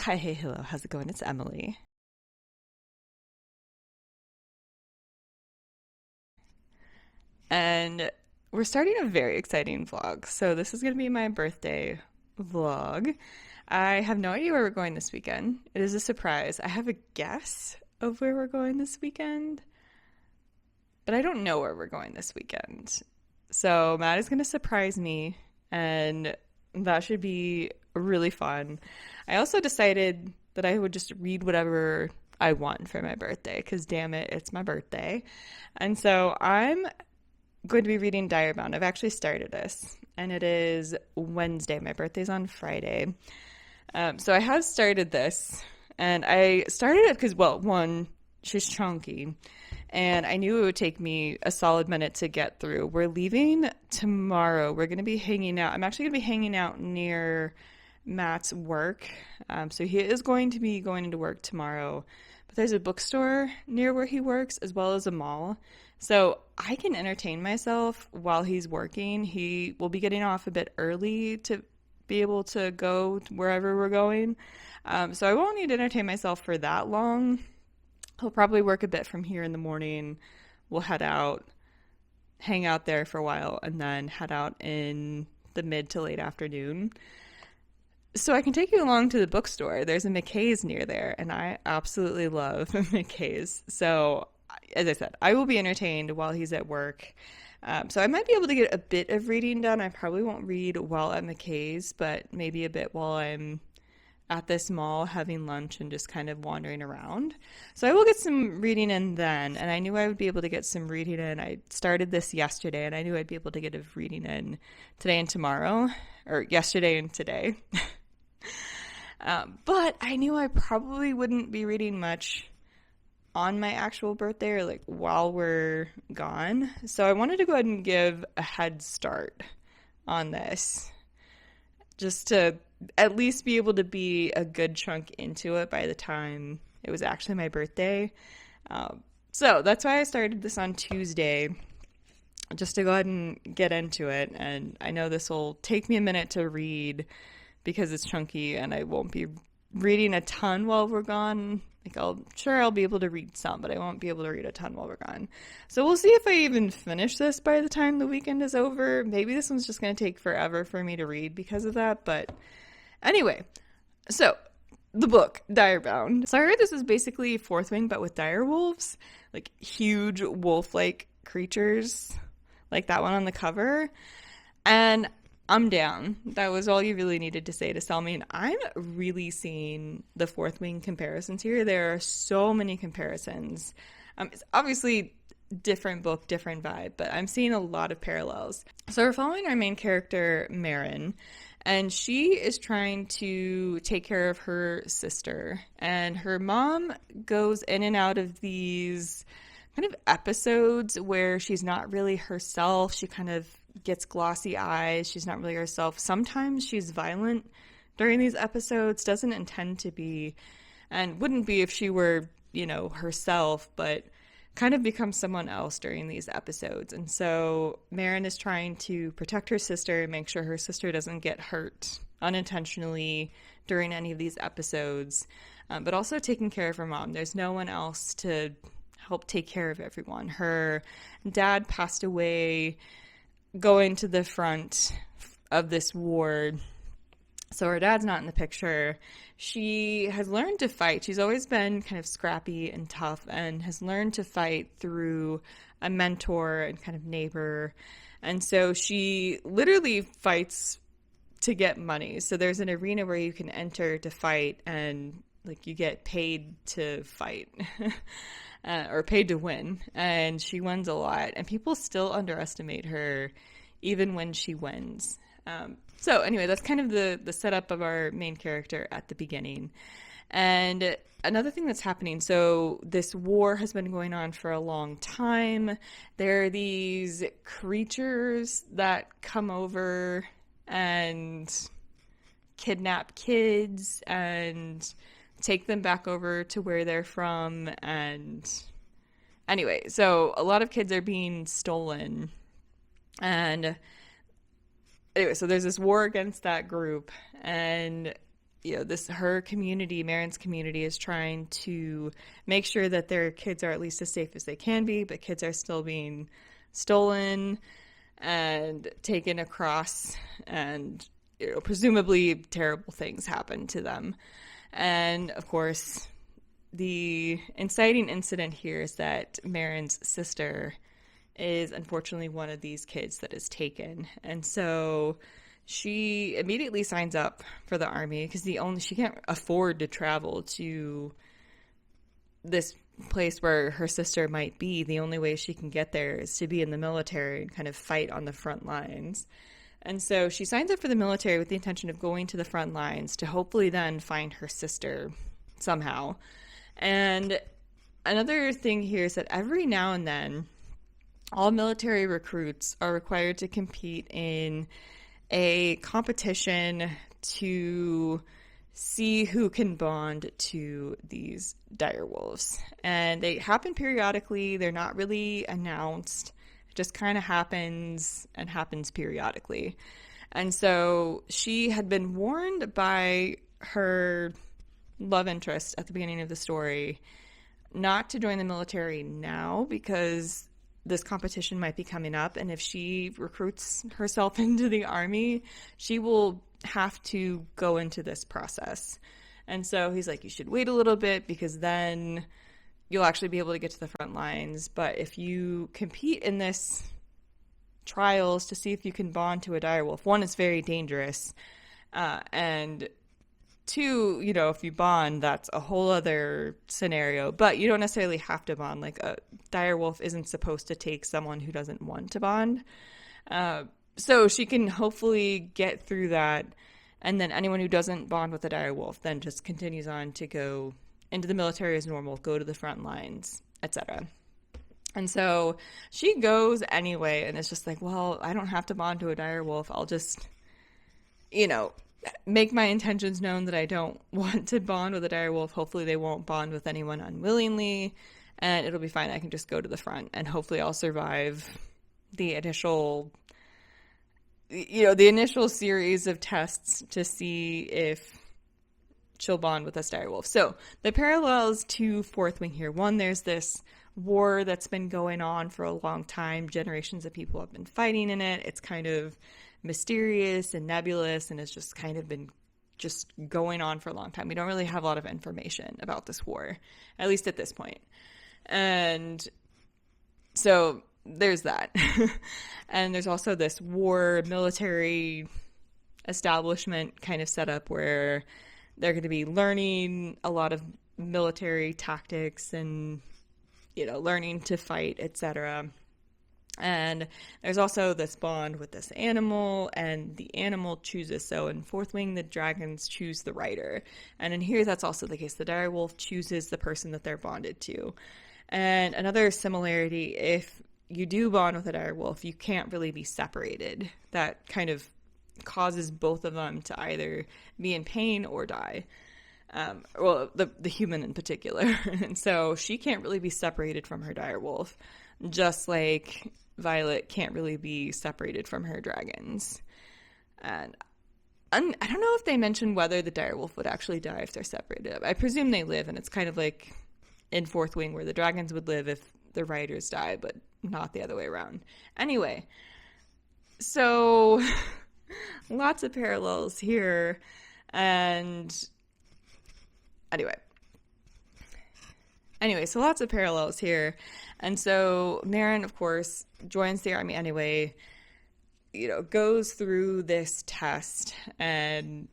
Hi, hey, hello, how's it going? It's Emily. And we're starting a very exciting vlog. So, this is going to be my birthday vlog. I have no idea where we're going this weekend. It is a surprise. I have a guess of where we're going this weekend, but I don't know where we're going this weekend. So, Matt is going to surprise me, and that should be really fun. I also decided that I would just read whatever I want for my birthday because damn it, it's my birthday. And so I'm going to be reading Diary Bound. I've actually started this, and it is Wednesday. My birthday's on Friday. So I have started this, and I started it because, well, one, she's chunky, and I knew it would take me a solid minute to get through. We're leaving tomorrow. We're going to be hanging out. I'm actually going to be hanging out near Matt's work. So he is going to be going into work tomorrow, but there's a bookstore near where he works as well as a mall. So I can entertain myself while he's working. He will be getting off a bit early to be able to go to wherever we're going. So I won't need to entertain myself for that long. He'll probably work a bit from here in the morning. We'll head out, hang out there for a while, and then head out in the mid to late afternoon. So I can take you along to the bookstore. There's a McKay's near there, and I absolutely love McKay's. So, as I said, I will be entertained while he's at work. So I might be able to get a bit of reading done. I probably won't read while at McKay's, but maybe a bit while I'm at this mall having lunch and just kind of wandering around. So I will get some reading in then, and I knew I would be able to get some reading in. I started this yesterday, and I knew I'd be able to get a reading in today and tomorrow, or yesterday and today. But I knew I probably wouldn't be reading much on my actual birthday or like while we're gone. So I wanted to go ahead and give a head start on this just to at least be able to be a good chunk into it by the time it was actually my birthday. So that's why I started this on Tuesday, just to go ahead and get into it. And I know this will take me a minute to read because it's chunky and I won't be reading a ton while we're gone. Like I'll be able to read some, but I won't be able to read a ton while we're gone. So we'll see if I even finish this by the time the weekend is over. Maybe this one's just going to take forever for me to read because of that. But anyway, so the book, Dire Bound. So I heard this is basically Fourth Wing, but with dire wolves, like huge wolf-like creatures, like that one on the cover. And I'm down. That was all you really needed to say to sell me. And I'm really seeing the Fourth Wing comparisons here. There are so many comparisons. It's obviously different book, different vibe, but I'm seeing a lot of parallels. So we're following our main character, Marin, and she is trying to take care of her sister. And her mom goes in and out of these kind of episodes where she's not really herself. She kind of gets glossy eyes. She's not really herself. Sometimes she's violent during these episodes, doesn't intend to be, and wouldn't be if she were, herself, but kind of becomes someone else during these episodes. And so Marin is trying to protect her sister and make sure her sister doesn't get hurt unintentionally during any of these episodes, but also taking care of her mom. There's no one else to help take care of everyone. Her dad passed away going to the front of this war, so her dad's not in the picture. She has learned to fight. She's always been kind of scrappy and tough and has learned to fight through a mentor and kind of neighbor. And so she literally fights to get money. So there's an arena where you can enter to fight and like you get paid to fight. Or paid to win, and she wins a lot, and people still underestimate her even when she wins. So anyway, that's kind of the setup of our main character at the beginning. And another thing that's happening, so this war has been going on for a long time. There are these creatures that come over and kidnap kids and take them back over to where they're from. And anyway, so a lot of kids are being stolen. And anyway, so there's this war against that group, and her community, Marin's community, is trying to make sure that their kids are at least as safe as they can be, but kids are still being stolen and taken across, and presumably terrible things happen to them. And of course, the inciting incident here is that Marin's sister is unfortunately one of these kids that is taken. And so she immediately signs up for the army because she can't afford to travel to this place where her sister might be. The only way she can get there is to be in the military and kind of fight on the front lines. And so she signs up for the military with the intention of going to the front lines to hopefully then find her sister somehow. And another thing here is that every now and then, all military recruits are required to compete in a competition to see who can bond to these direwolves. And they happen periodically. They're not really announced. It just kind of happens and happens periodically. And so she had been warned by her love interest at the beginning of the story not to join the military now because this competition might be coming up, and if she recruits herself into the army, she will have to go into this process. And so he's like, you should wait a little bit because then you'll actually be able to get to the front lines. But if you compete in this trials to see if you can bond to a direwolf, one, it's very dangerous, and two, if you bond, that's a whole other scenario. But you don't necessarily have to bond. Like, a direwolf isn't supposed to take someone who doesn't want to bond. So she can hopefully get through that. And then anyone who doesn't bond with a direwolf then just continues on to go into the military as normal, go to the front lines, etc. And so she goes anyway, and it's just like, well, I don't have to bond to a direwolf. I'll just, make my intentions known that I don't want to bond with a direwolf. Hopefully they won't bond with anyone unwillingly, and it'll be fine. I can just go to the front, and hopefully I'll survive the initial series of tests to see if she'll bond with this direwolf. So the parallels to Fourth Wing here. One, there's this war that's been going on for a long time. Generations of people have been fighting in it. It's kind of mysterious and nebulous, and it's just kind of been just going on for a long time. We don't really have a lot of information about this war, at least at this point. And so there's that. And there's also this war military establishment kind of setup where they're going to be learning a lot of military tactics and, learning to fight, etc. And there's also this bond with this animal, and the animal chooses. So in Fourth Wing, the dragons choose the rider. And in here, that's also the case. The direwolf chooses the person that they're bonded to. And another similarity, if you do bond with a direwolf, you can't really be separated. That kind of causes both of them to either be in pain or die. The human in particular. And so she can't really be separated from her direwolf, just like Violet can't really be separated from her dragons. And I don't know if they mentioned whether the direwolf would actually die if they're separated. I presume they live, and it's kind of like in Fourth Wing where the dragons would live if the riders die, but not the other way around. Anyway, so lots of parallels here. And Anyway, so lots of parallels here. And so Marin, of course, joins the army anyway, goes through this test and,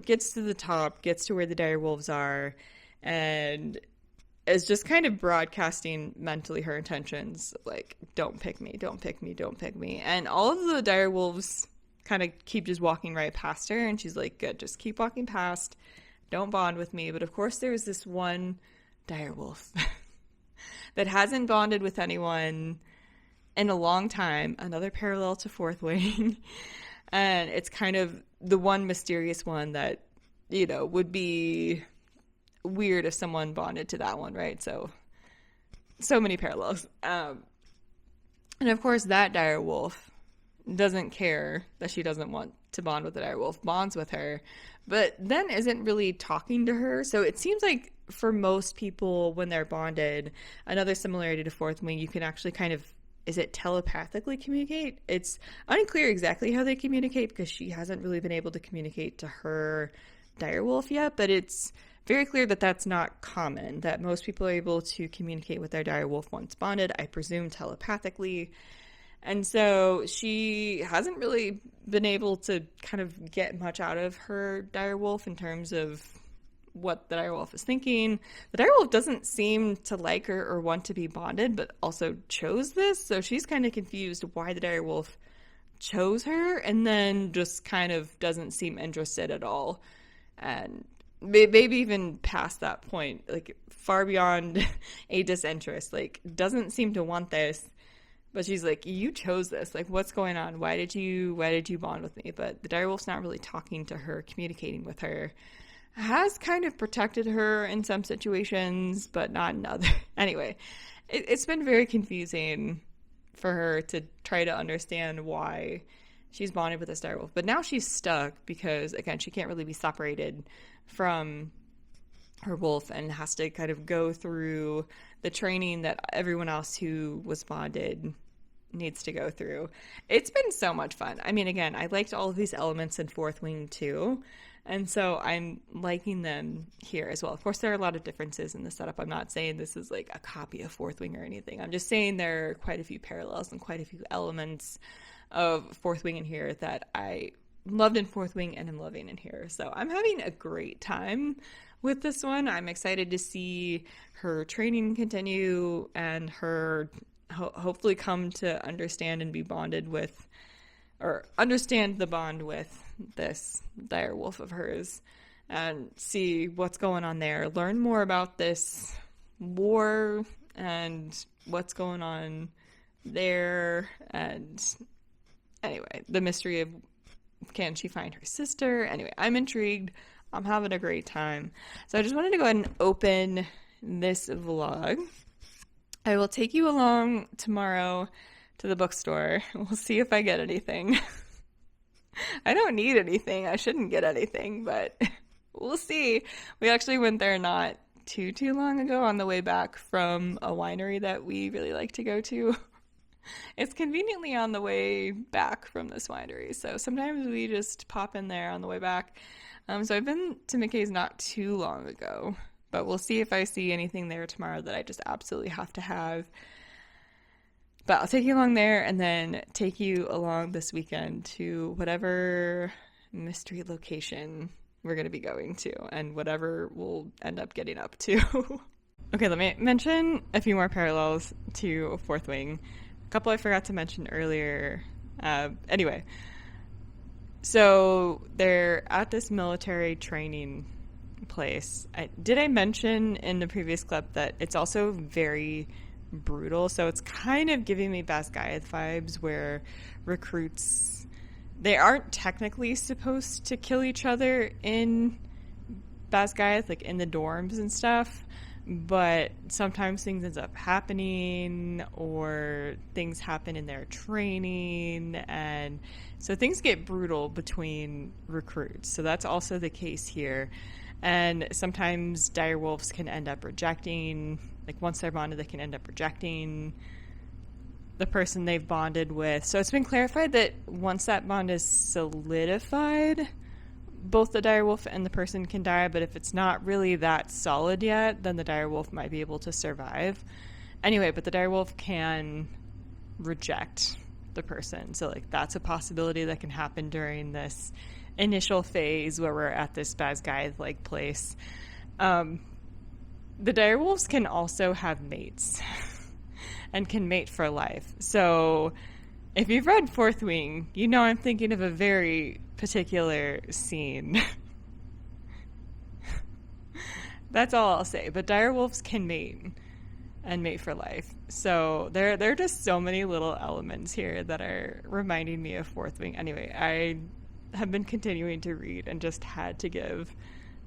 gets to the top, gets to where the direwolves are, and is just kind of broadcasting mentally her intentions, like, don't pick me, don't pick me, don't pick me. And all of the direwolves kind of keep just walking right past her, and she's like, good, just keep walking past, don't bond with me. But of course there's this one direwolf that hasn't bonded with anyone in a long time, another parallel to Fourth Wing. And it's kind of the one mysterious one that, would be weird if someone bonded to that one, right? So many parallels. And of course that direwolf doesn't care that she doesn't want to bond with the direwolf, bonds with her, but then isn't really talking to her. So it seems like for most people, when they're bonded, another similarity to Fourth Wing, you can actually kind of, is it telepathically communicate? It's unclear exactly how they communicate because she hasn't really been able to communicate to her direwolf yet, but it's very clear that that's not common, that most people are able to communicate with their direwolf once bonded, I presume telepathically. And so she hasn't really been able to kind of get much out of her direwolf in terms of what the direwolf is thinking. The direwolf doesn't seem to like her or want to be bonded, but also chose this. So she's kind of confused why the direwolf chose her, and then just kind of doesn't seem interested at all. And maybe even past that point, like far beyond a disinterest, like doesn't seem to want this. But she's like, you chose this. Like, what's going on? Why did you bond with me? But the direwolf's not really talking to her, communicating with her. Has kind of protected her in some situations, but not in others. Anyway, it's been very confusing for her to try to understand why she's bonded with this direwolf. But now she's stuck because, again, she can't really be separated from her wolf and has to kind of go through the training that everyone else who was bonded needs to go through. It's been so much fun. I mean, again, I liked all of these elements in Fourth Wing too, and so I'm liking them here as well. Of course, there are a lot of differences in the setup. I'm not saying this is like a copy of Fourth Wing or anything. I'm just saying there are quite a few parallels and quite a few elements of Fourth Wing in here that I loved in Fourth Wing and am loving in here. So I'm having a great time with this one. I'm excited to see her training continue and her hopefully come to understand and be bonded with, or understand the bond with this direwolf of hers and see what's going on there. Learn more about this war and what's going on there. And anyway, the mystery of, can she find her sister? Anyway, I'm intrigued. I'm having a great time. So I just wanted to go ahead and open this vlog. I will take you along tomorrow to the bookstore. We'll see if I get anything. I don't need anything. I shouldn't get anything, but we'll see. We actually went there not too long ago on the way back from a winery that we really like to go to. It's conveniently on the way back from this winery, so sometimes we just pop in there on the way back. So I've been to McKay's not too long ago, but we'll see if I see anything there tomorrow that I just absolutely have to have. But I'll take you along there and then take you along this weekend to whatever mystery location we're going to be going to and whatever we'll end up getting up to. Okay, let me mention a few more parallels to Fourth Wing. A couple I forgot to mention earlier. Anyway, so they're at this military training place. Did I mention in the previous clip that it's also very brutal? So it's kind of giving me Basgaiath vibes where recruits, they aren't technically supposed to kill each other in Basgaiath, like in the dorms and stuff, but sometimes things ends up happening or things happen in their training, and so things get brutal between recruits. So that's also the case here. And sometimes direwolves can end up rejecting, like once they're bonded, they can end up rejecting the person they've bonded with. So it's been clarified that once that bond is solidified, both the direwolf and the person can die, but if it's not really that solid yet, then the direwolf might be able to survive. Anyway, but the direwolf can reject the person. So like that's a possibility that can happen during this initial phase where we're at this Basgaiath-like place. The direwolves can also have mates and can mate for life. So if you've read Fourth Wing, you know I'm thinking of a very particular scene. That's all I'll say. But direwolves can mate and mate for life. So there are just so many little elements here that are reminding me of Fourth Wing. Anyway, I have been continuing to read and just had to give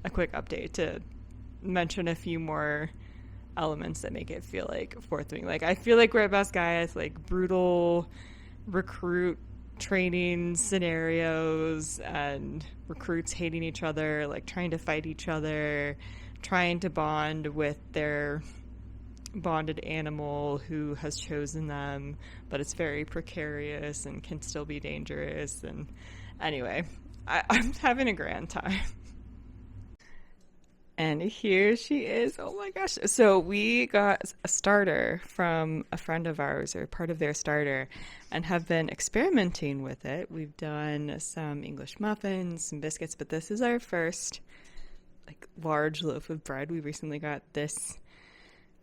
a quick update to mention a few more elements that make it feel like Fourth Wing. Like I feel like we're at Basgaiath, like brutal recruit training scenarios and recruits hating each other, like trying to fight each other, trying to bond with their bonded animal who has chosen them, but it's very precarious and can still be dangerous. And anyway, I'm having a grand time. And here she is. Oh my gosh. So we got a starter from a friend of ours, or part of their starter, and have been experimenting with it. We've done some English muffins, some biscuits, but this is our first like large loaf of bread. We recently got this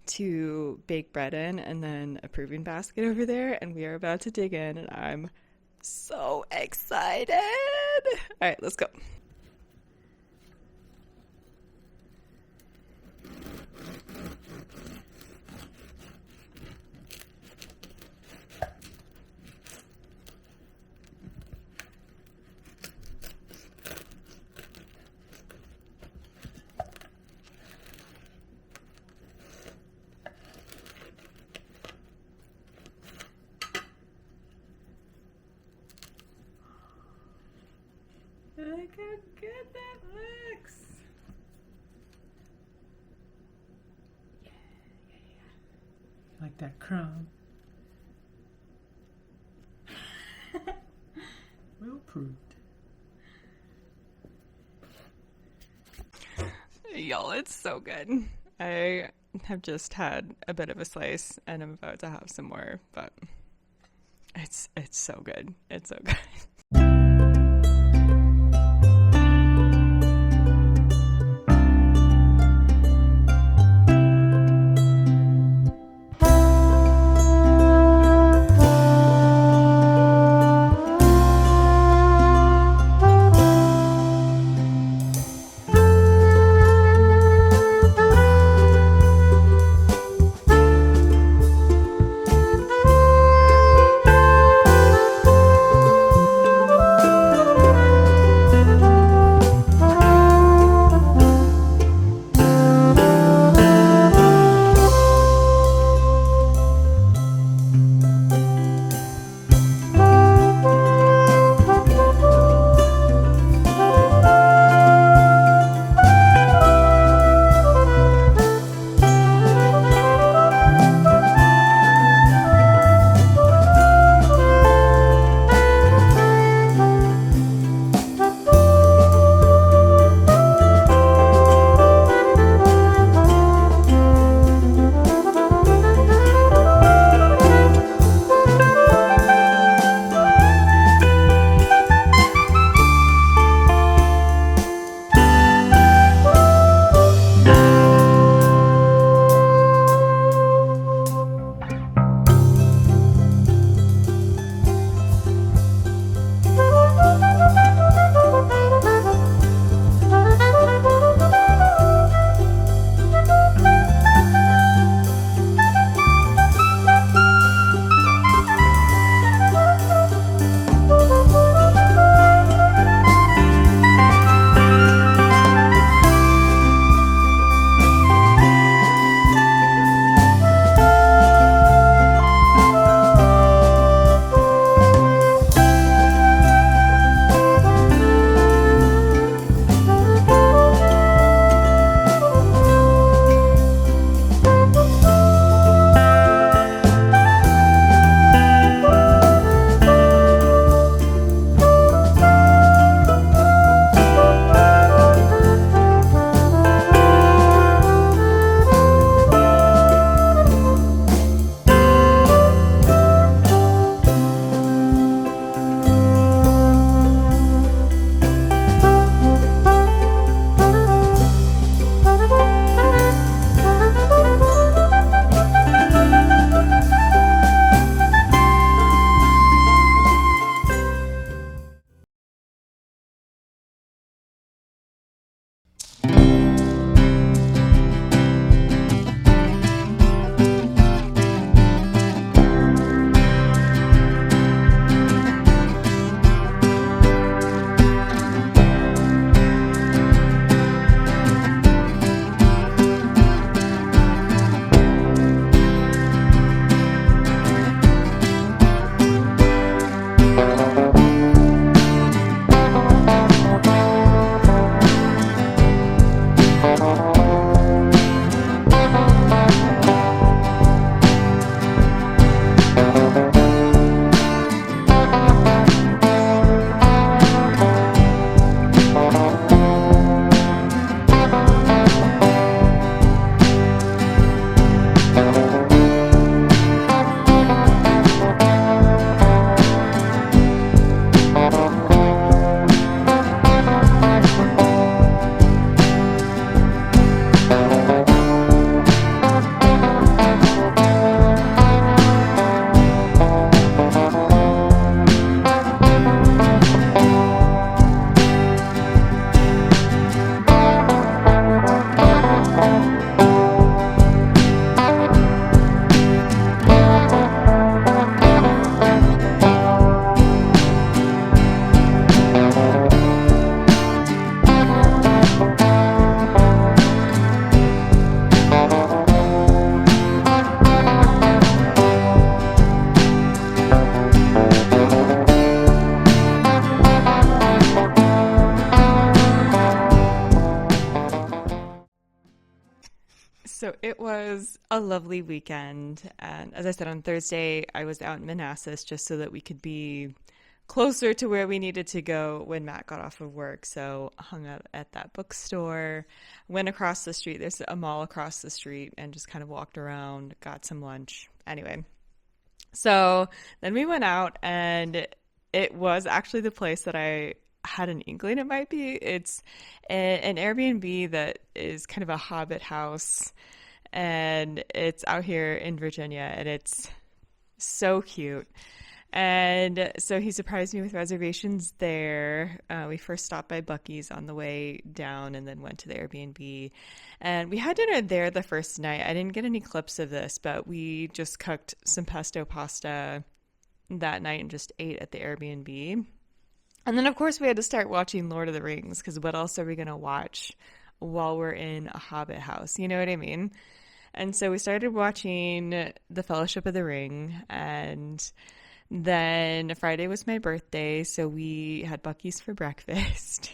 to bake bread in, and then a proving basket over there, and we are about to dig in, and I'm so excited. All right, let's go. Look how good that looks. Yeah. Like that crumb. Well proved. Y'all, it's so good. I have just had a bit of a slice and I'm about to have some more, but it's so good. It's so good. So it was a lovely weekend. And as I said, on Thursday, I was out in Manassas just so that we could be closer to where we needed to go when Matt got off of work. So hung out at that bookstore, went across the street. There's a mall across the street and just kind of walked around, got some lunch. Anyway, so then we went out and it was actually the place that I had an inkling it might be. It's an Airbnb that is kind of a hobbit house and it's out here in Virginia and it's so cute. And so he surprised me with reservations there. We first stopped by Buc-ee's on the way down and then went to the Airbnb. And we had dinner there the first night. I didn't get any clips of this, but we just cooked some pesto pasta that night and just ate at the Airbnb. And then, of course, we had to start watching Lord of the Rings because what else are we going to watch while we're in a hobbit house? You know what I mean? And so we started watching The Fellowship of the Ring, and then Friday was my birthday, so we had Buc-ee's for breakfast.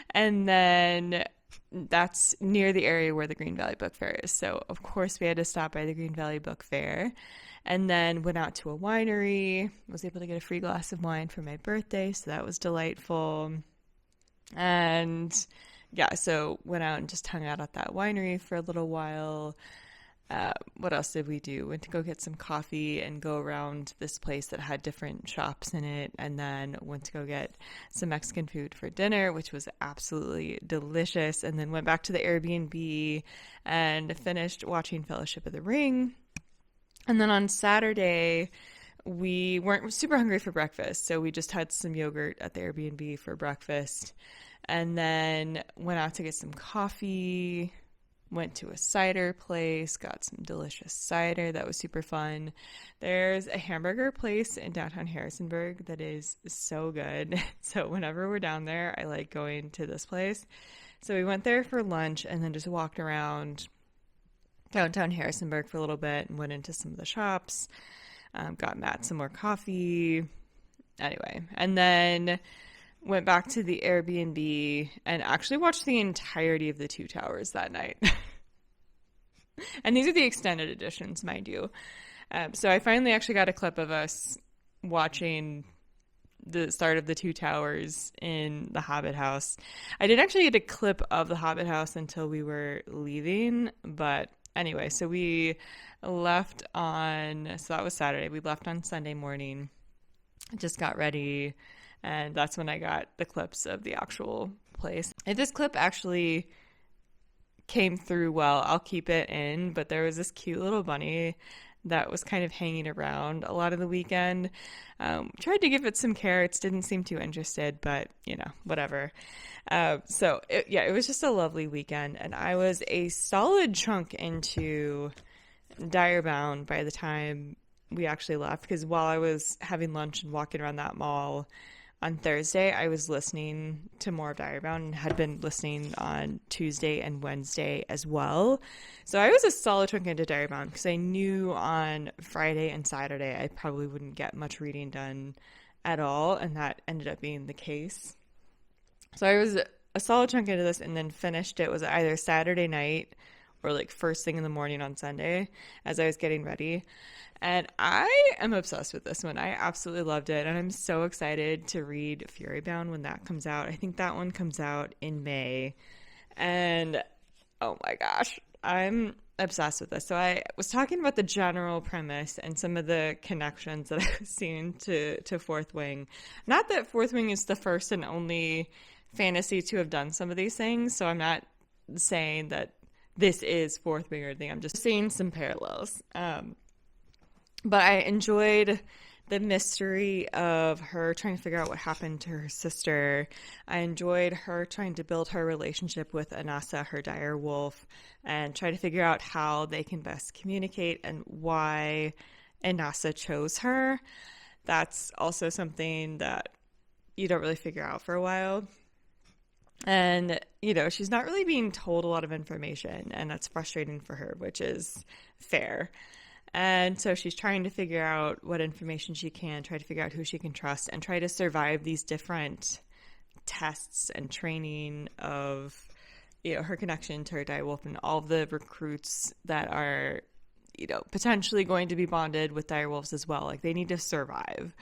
And then that's near the area where the Green Valley Book Fair is. So, of course, we had to stop by the Green Valley Book Fair and then went out to a winery. Was able to get a free glass of wine for my birthday, so that was delightful. And yeah, so went out and just hung out at that winery for a little while. What else did we do? Went to go get some coffee and go around this place that had different shops in it, and then went to go get some Mexican food for dinner, which was absolutely delicious, and then went back to the Airbnb and finished watching Fellowship of the Ring. And then on Saturday, we weren't super hungry for breakfast, so we just had some yogurt at the Airbnb for breakfast, and then went out to get some coffee. Went to a cider place, got some delicious cider. That was super fun. There's a hamburger place in downtown Harrisonburg that is so good. So whenever we're down there, I like going to this place. So we went there for lunch and then just walked around downtown Harrisonburg for a little bit and went into some of the shops, got Matt some more coffee. Anyway, and then went back to the Airbnb and actually watched the entirety of the Two Towers that night. And these are the extended editions, mind you. So I finally actually got a clip of us watching the start of the Two Towers in the Hobbit house. I didn't actually get a clip of the Hobbit house until we were leaving, but anyway, so we left so that was Saturday. We left on Sunday morning, just got ready, and that's when I got the clips of the actual place. If this clip actually came through well, I'll keep it in, but there was this cute little bunny that was kind of hanging around a lot of the weekend. Tried to give it some carrots, didn't seem too interested, but whatever. It was just a lovely weekend, and I was a solid chunk into Dire Bound by the time we actually left, because while I was having lunch and walking around that mall on Thursday, I was listening to more of Dire Bound and had been listening on Tuesday and Wednesday as well. So I was a solid chunk into Dire Bound because I knew on Friday and Saturday I probably wouldn't get much reading done at all, and that ended up being the case. So I was a solid chunk into this and then finished it. Was either Saturday night or like first thing in the morning on Sunday as I was getting ready. And I am obsessed with this one. I absolutely loved it. And I'm so excited to read Furybound when that comes out. I think that one comes out in May. And oh my gosh, I'm obsessed with this. So I was talking about the general premise and some of the connections that I was seeing to Fourth Wing. Not that Fourth Wing is the first and only fantasy to have done some of these things. So I'm not saying that this is Fourth Wing or anything. I'm just seeing some parallels. But I enjoyed the mystery of her trying to figure out what happened to her sister. I enjoyed her trying to build her relationship with Anassa, her dire wolf, and try to figure out how they can best communicate and why Anassa chose her. That's also something that you don't really figure out for a while. And, she's not really being told a lot of information, and that's frustrating for her, which is fair. And so she's trying to figure out what information she can, try to figure out who she can trust, and try to survive these different tests and training of her connection to her direwolf and all of the recruits that are, potentially going to be bonded with direwolves as well. Like, they need to survive.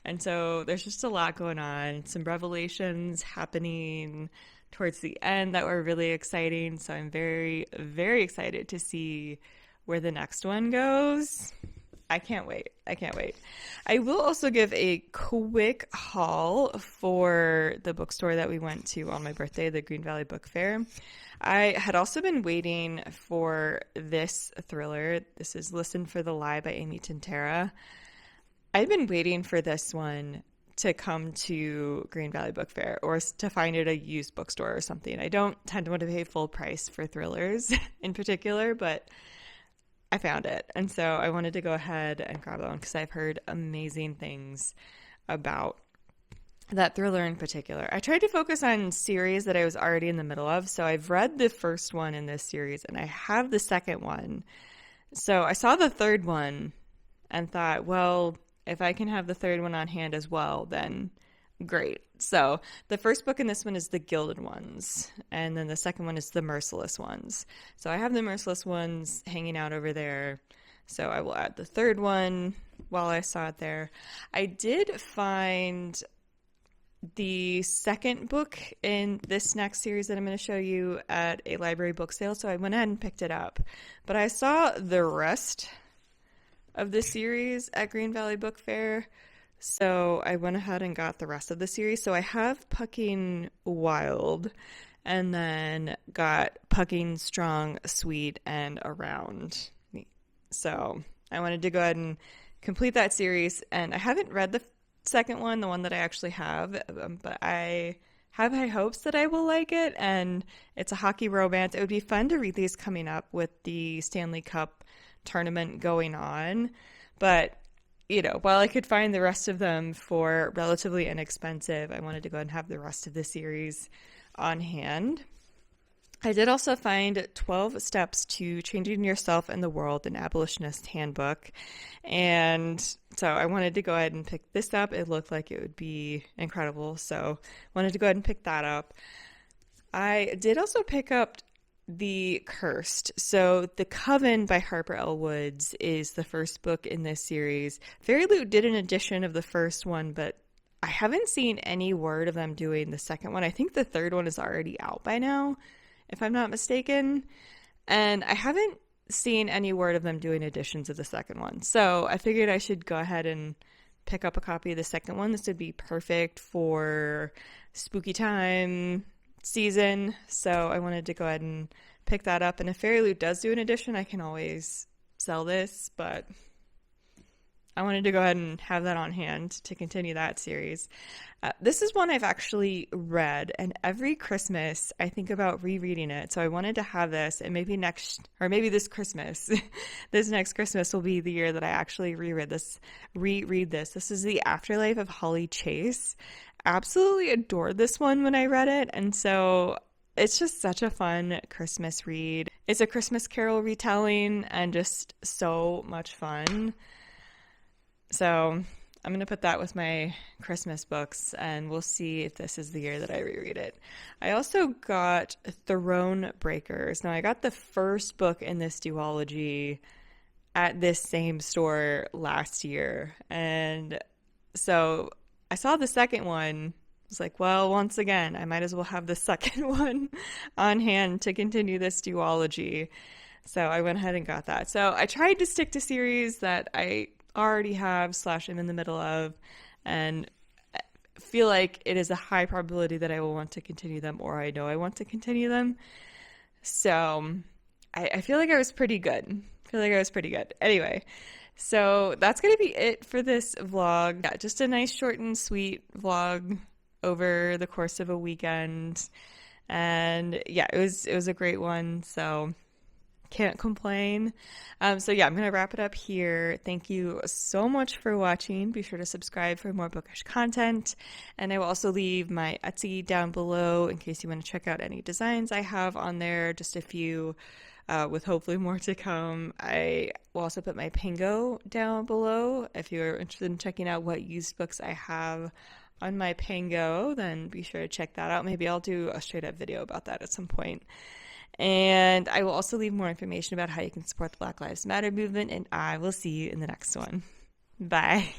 And so there's just a lot going on, some revelations happening towards the end that were really exciting. So I'm very, very excited to see where the next one goes. I can't wait. I can't wait. I will also give a quick haul for the bookstore that we went to on my birthday, the Green Valley Book Fair. I had also been waiting for this thriller. This is Listen for the Lie by Amy Tintera. I've been waiting for this one to come to Green Valley Book Fair or to find it at a used bookstore or something. I don't tend to want to pay full price for thrillers in particular, but I found it. And so I wanted to go ahead and grab that one because I've heard amazing things about that thriller in particular. I tried to focus on series that I was already in the middle of. So I've read the first one in this series and I have the second one. So I saw the third one and thought, well, if I can have the third one on hand as well, then great. So the first book in this one is The Gilded Ones, and then the second one is The Merciless Ones. So I have The Merciless Ones hanging out over there. So I will add the third one while I saw it there. I did find the second book in this next series that I'm going to show you at a library book sale, so I went ahead and picked it up. But I saw the rest of the series at Green Valley Book Fair, so I went ahead and got the rest of the series. So I have Pucking Wild, and then got Pucking Strong, Sweet, and Around. So I wanted to go ahead and complete that series, and I haven't read the second one, the one that I actually have, but I have high hopes that I will like it, and it's a hockey romance. It would be fun to read these coming up with the Stanley Cup tournament going on, but while I could find the rest of them for relatively inexpensive, I wanted to go ahead and have the rest of the series on hand. I did also find 12 Steps to Changing Yourself and the World, an Abolitionist Handbook, and so I wanted to go ahead and pick this up. It looked like it would be incredible, so wanted to go ahead and pick that up. I did also pick up The Cursed. So The Coven by Harper L. Woods is the first book in this series. Fairy Loot did an edition of the first one, but I haven't seen any word of them doing the second one. I think the third one is already out by now, if I'm not mistaken. And I haven't seen any word of them doing editions of the second one. So I figured I should go ahead and pick up a copy of the second one. This would be perfect for spooky time season, so I wanted to go ahead and pick that up. And if Fairy Loot does do an edition, I can always sell this, but I wanted to go ahead and have that on hand to continue that series. This is one I've actually read, and every Christmas I think about rereading it, so I wanted to have this, and maybe this Christmas, this next Christmas will be the year that I actually reread this. This is The Afterlife of Holly Chase. Absolutely adored this one when I read it, and so it's just such a fun Christmas read. It's a Christmas Carol retelling and just so much fun. So I'm going to put that with my Christmas books, and we'll see if this is the year that I reread it. I also got Throne Breakers. Now, I got the first book in this duology at this same store last year, and so I saw the second one. I was like, well, once again, I might as well have the second one on hand to continue this duology. So I went ahead and got that. So I tried to stick to series that I already have / am in the middle of, and feel like it is a high probability that I will want to continue them, or I know I want to continue them. So I feel like I was pretty good. Anyway, so that's going to be it for this vlog. Yeah, just a nice short and sweet vlog over the course of a weekend. And yeah, it was a great one. So can't complain. So yeah, I'm going to wrap it up here. Thank you so much for watching. Be sure to subscribe for more bookish content. And I will also leave my Etsy down below in case you want to check out any designs I have on there. Just a few, with hopefully more to come. I will also put my Pingo down below if you're interested in checking out what used books I have on my Pango, then be sure to check that out. Maybe I'll do a straight up video about that at some point. And I will also leave more information about how you can support the Black Lives Matter movement, and I will see you in the next one. Bye.